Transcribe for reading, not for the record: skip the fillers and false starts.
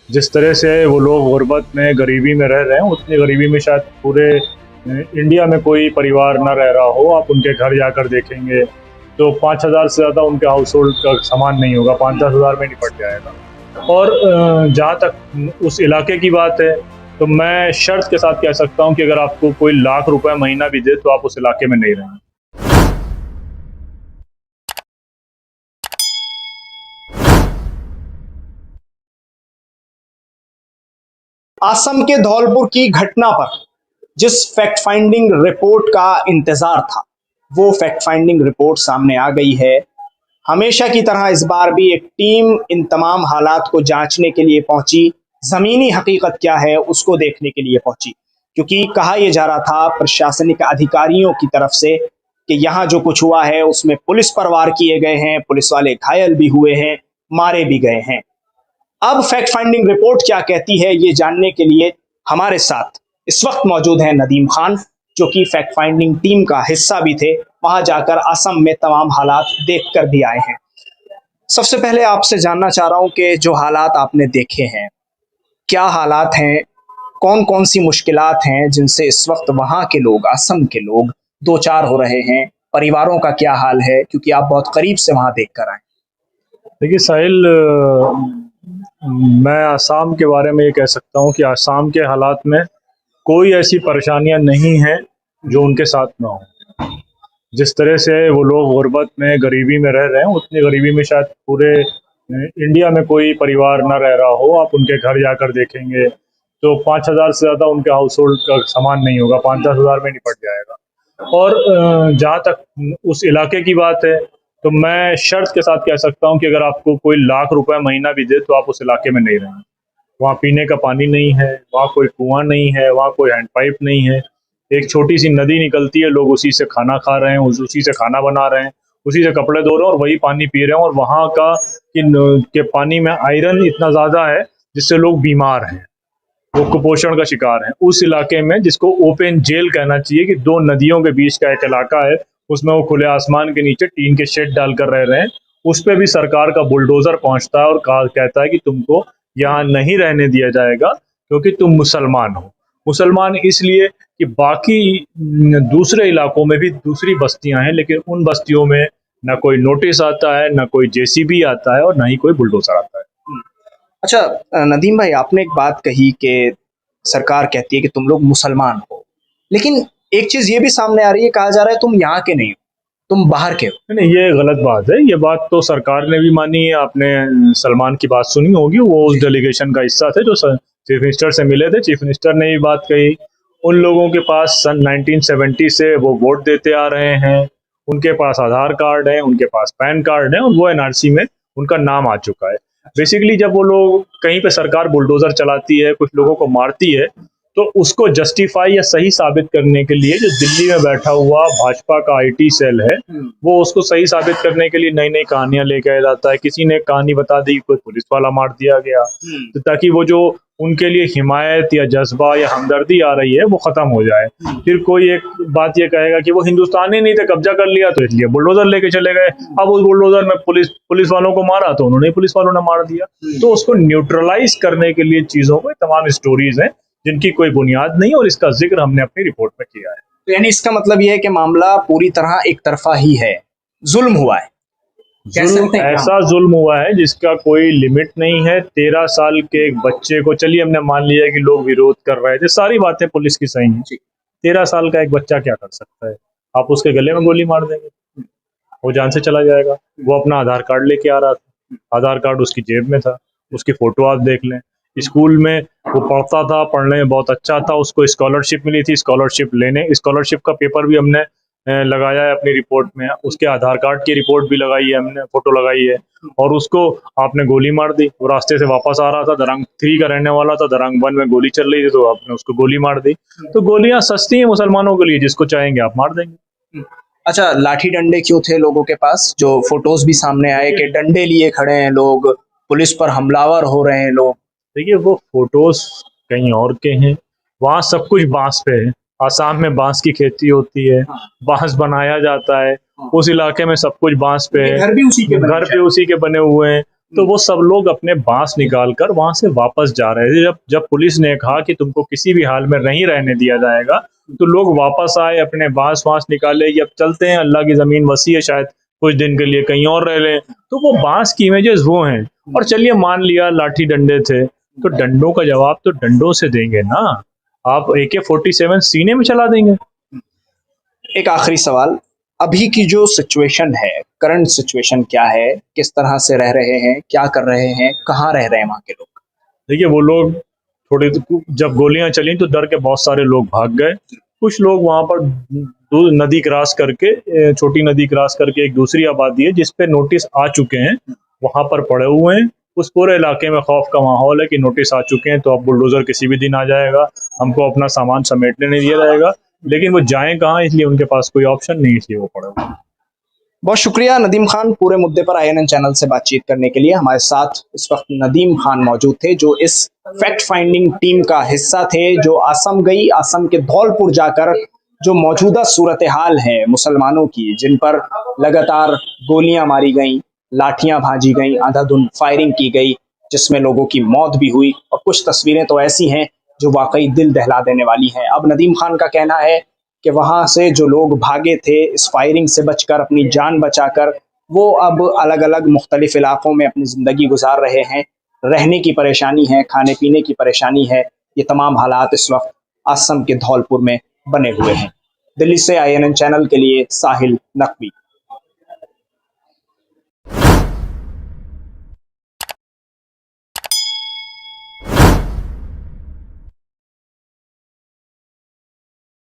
जिस तरह से वो लोग गुर्बत में गरीबी में रह रहे हैं, उतनी गरीबी में शायद पूरे इंडिया में कोई परिवार ना रह रहा हो। आप उनके घर जाकर देखेंगे तो 5,000 से ज़्यादा उनके हाउस होल्ड का सामान नहीं होगा, 5-10 हज़ार में निपट जाएगा। और जहाँ तक उस इलाके की बात है, तो मैं शर्त के साथ कह सकता हूँ कि अगर आपको कोई लाख रुपए महीना भी दे तो आप उस इलाके में नहीं रहेंगे। असम के धौलपुर की घटना पर जिस फैक्ट फाइंडिंग रिपोर्ट का इंतजार था, वो फैक्ट फाइंडिंग रिपोर्ट सामने आ गई है। हमेशा की तरह इस बार भी एक टीम इन तमाम हालात को जांचने के लिए पहुंची, जमीनी हकीकत क्या है उसको देखने के लिए पहुंची। क्योंकि कहा यह जा रहा था प्रशासनिक अधिकारियों की तरफ से कि यहाँ जो कुछ हुआ है उसमें पुलिस पर वार किए गए हैं, पुलिस वाले घायल भी हुए हैं, मारे भी गए हैं। अब फैक्ट फाइंडिंग रिपोर्ट क्या कहती है ये जानने के लिए हमारे साथ इस वक्त मौजूद हैं नदीम खान, जो कि फैक्ट फाइंडिंग टीम का हिस्सा भी थे, वहां जाकर असम में तमाम हालात देख कर भी आए हैं। सबसे पहले आपसे जानना चाह रहा हूं कि जो हालात आपने देखे हैं, क्या हालात हैं, कौन कौन सी मुश्किलात हैं जिनसे इस वक्त वहां के लोग, असम के लोग दो चार हो रहे हैं, परिवारों का क्या हाल है, क्योंकि आप बहुत करीब से वहां देख कर आए। देखिए साहिल, मैं आसाम के बारे में ये कह सकता हूँ कि आसाम के हालात में कोई ऐसी परेशानियां नहीं हैं जो उनके साथ ना हो। जिस तरह से वो लोग गुर्बत में गरीबी में रह रहे हैं, उतनी गरीबी में शायद पूरे इंडिया में कोई परिवार ना रह रहा हो। आप उनके घर जाकर देखेंगे तो 5,000 से ज़्यादा उनके हाउस होल्ड का सामान नहीं होगा, 5-10 हज़ार में निपट जाएगा। और जहाँ तक उस इलाके की बात है, तो मैं शर्त के साथ कह सकता हूँ कि अगर आपको कोई लाख रुपए महीना भी दे तो आप उस इलाके में नहीं रहेंगे। वहाँ पीने का पानी नहीं है, वहाँ कोई कुआं नहीं है, वहाँ कोई हैंडपाइप नहीं है। एक छोटी सी नदी निकलती है, लोग उसी से खाना खा रहे हैं, उसी से खाना बना रहे हैं, उसी से कपड़े धो रहे हैं और वही पानी पी रहे हैं। और वहाँ का के पानी में आयरन इतना ज़्यादा है जिससे लोग बीमार हैं, वो कुपोषण का शिकार हैं। उस इलाके में, जिसको ओपन जेल कहना चाहिए, कि दो नदियों के बीच का एक इलाका है, उसमें वो खुले आसमान के नीचे टीन के शेड डालकर रह रहे हैं। उस पे भी सरकार का बुलडोजर पहुंचता है और कहता है कि तुमको यहाँ नहीं रहने दिया जाएगा क्योंकि तुम मुसलमान हो। मुसलमान इसलिए कि बाकी दूसरे इलाकों में भी दूसरी बस्तियां हैं, लेकिन उन बस्तियों में ना कोई नोटिस आता है, ना कोई जेसीबी आता है और ना ही कोई बुलडोजर आता है। अच्छा, नदीम भाई, आपने एक बात कही कि सरकार कहती है कि तुम लोग मुसलमान हो, लेकिन एक चीज ये भी सामने आ रही है, कहा जा रहा है तुम यहाँ के नहीं हो, तुम बाहर के हो। नहीं, ये गलत बात है। ये बात तो सरकार ने भी मानी है। आपने सलमान की बात सुनी होगी, वो उस डेलीगेशन का हिस्सा थे जो चीफ मिनिस्टर से मिले थे। चीफ मिनिस्टर ने भी बात कही। उन लोगों के पास सन 1970 से वो वोट देते आ रहे हैं, उनके पास आधार कार्ड है, उनके पास पैन कार्ड है और वो एनआरसी में उनका नाम आ चुका है। बेसिकली जब वो लोग कहीं पे सरकार बुलडोजर चलाती है, कुछ लोगों को मारती है, तो उसको जस्टिफाई या सही साबित करने के लिए जो दिल्ली में बैठा हुआ भाजपा का आईटी सेल है, वो उसको सही साबित करने के लिए नई नई कहानियां लेके आ जाता है। किसी ने कहानी बता दी, कोई पुलिस वाला मार दिया गया, तो ताकि वो जो उनके लिए हिमायत या जज्बा या हमदर्दी आ रही है वो खत्म हो जाए। फिर कोई एक बात ये कहेगा कि वो हिंदुस्तानी नहीं थे, कब्जा कर लिया तो इसलिए बुलडोजर लेके चले गए। अब उस बुलडोजर में पुलिस वालों को मारा तो उन्होंने पुलिस वालों ने मार दिया। तो उसको न्यूट्रलाइज करने के लिए चीजों में तमाम स्टोरीज हैं जिनकी कोई बुनियाद नहीं, और इसका जिक्र हमने अपनी रिपोर्ट में किया है। तो यानी इसका मतलब यह है कि मामला पूरी तरह एक तरफा ही है, जुल्म हुआ है। ऐसा जुल्म हुआ है जिसका कोई लिमिट नहीं है। 13 साल के एक बच्चे को, चलिए हमने मान लिया कि लोग विरोध कर रहे थे, सारी बातें पुलिस की सही हैं। 13 साल का एक बच्चा क्या कर सकता है? आप उसके गले में गोली मार देंगे, वो जान से चला जाएगा। वो अपना आधार कार्ड लेके आ रहा था, आधार कार्ड उसकी जेब में था, उसकी फोटो आप देख लें। स्कूल में वो पढ़ता था, पढ़ने में बहुत अच्छा था, उसको स्कॉलरशिप मिली थी। स्कॉलरशिप का पेपर भी हमने लगाया है अपनी रिपोर्ट में। उसके आधार कार्ड की रिपोर्ट भी लगाई है हमने, फोटो लगाई है। और उसको आपने गोली मार दी। वो रास्ते से वापस आ रहा था, दरंग 3 का रहने वाला था, दरंग 1 में गोली चल रही थी, तो आपने उसको गोली मार दी। तो गोलियां सस्ती हैं मुसलमानों के लिए, जिसको चाहेंगे आप मार देंगे। अच्छा, लाठी डंडे क्यों थे लोगों के पास? जो फोटोज भी सामने आए कि डंडे लिए खड़े हैं लोग, पुलिस पर हमलावर हो रहे हैं लोग। देखिए, वो फोटोज कहीं और के हैं। वहाँ सब कुछ बांस पे है। आसाम में बांस की खेती होती है, बांस बनाया जाता है। उस इलाके में सब कुछ बांस पे है, घर भी उसी के बने हुए हैं। तो वो सब लोग अपने बांस निकाल कर वहां से वापस जा रहे थे। जब जब पुलिस ने कहा कि तुमको किसी भी हाल में नहीं रहने दिया जाएगा, तो लोग वापस आए, अपने बांस वांस निकाले कि अब चलते हैं, अल्लाह की जमीन वसी है, शायद कुछ दिन के लिए कहीं और रह लें। तो वो बांस की इमेजेस वो हैं। और चलिए मान लिया लाठी डंडे थे, तो डंडों का जवाब तो डंडों से देंगे ना। आप AK-47 सीने में चला देंगे? एक आखिरी सवाल, अभी की जो सिचुएशन है, करंट सिचुएशन क्या है, किस तरह से रह रहे हैं, क्या कर रहे हैं, कहाँ रह रहे हैं वहाँ के लोग? देखिए, वो लोग थोड़े, जब गोलियां चली तो डर के बहुत सारे लोग भाग गए। कुछ लोग वहां पर नदी क्रॉस करके, छोटी नदी क्रॉस करके एक दूसरी आबादी है जिस पे नोटिस आ चुके हैं, वहां पर पड़े हुए हैं। उस पूरे इलाके में खौफ का माहौल है कि नोटिस आ चुके हैं, तो अब बुलडोजर किसी भी दिन आ जाएगा, हमको अपना सामान समेटने नहीं दिया जाएगा। लेकिन वो जाएं कहाँ, इसलिए उनके पास कोई ऑप्शन नहीं, इसलिए वो पड़े हुए हैं। बहुत शुक्रिया नदीम खान, पूरे मुद्दे पर INN चैनल से बातचीत करने के लिए। हमारे साथ इस वक्त नदीम खान मौजूद थे, जो इस फैक्ट फाइंडिंग टीम का हिस्सा थे, जो असम गई, असम के धौलपुर जाकर जो मौजूदा सूरत हाल है मुसलमानों की, जिन पर लगातार गोलियां मारी गई, लाठियां भाजी गई, अंधाधुंध फायरिंग की गई, जिसमें लोगों की मौत भी हुई, और कुछ तस्वीरें तो ऐसी हैं जो वाकई दिल दहला देने वाली हैं। अब नदीम खान का कहना है कि वहां से जो लोग भागे थे इस फायरिंग से बचकर, अपनी जान बचाकर, वो अब अलग अलग मुख्तलिफ इलाकों में अपनी ज़िंदगी गुजार रहे हैं। रहने की परेशानी है, खाने पीने की परेशानी है। ये तमाम हालात इस वक्त असम के धौलपुर में बने हुए हैं। दिल्ली से INN चैनल के लिए साहिल नकवी।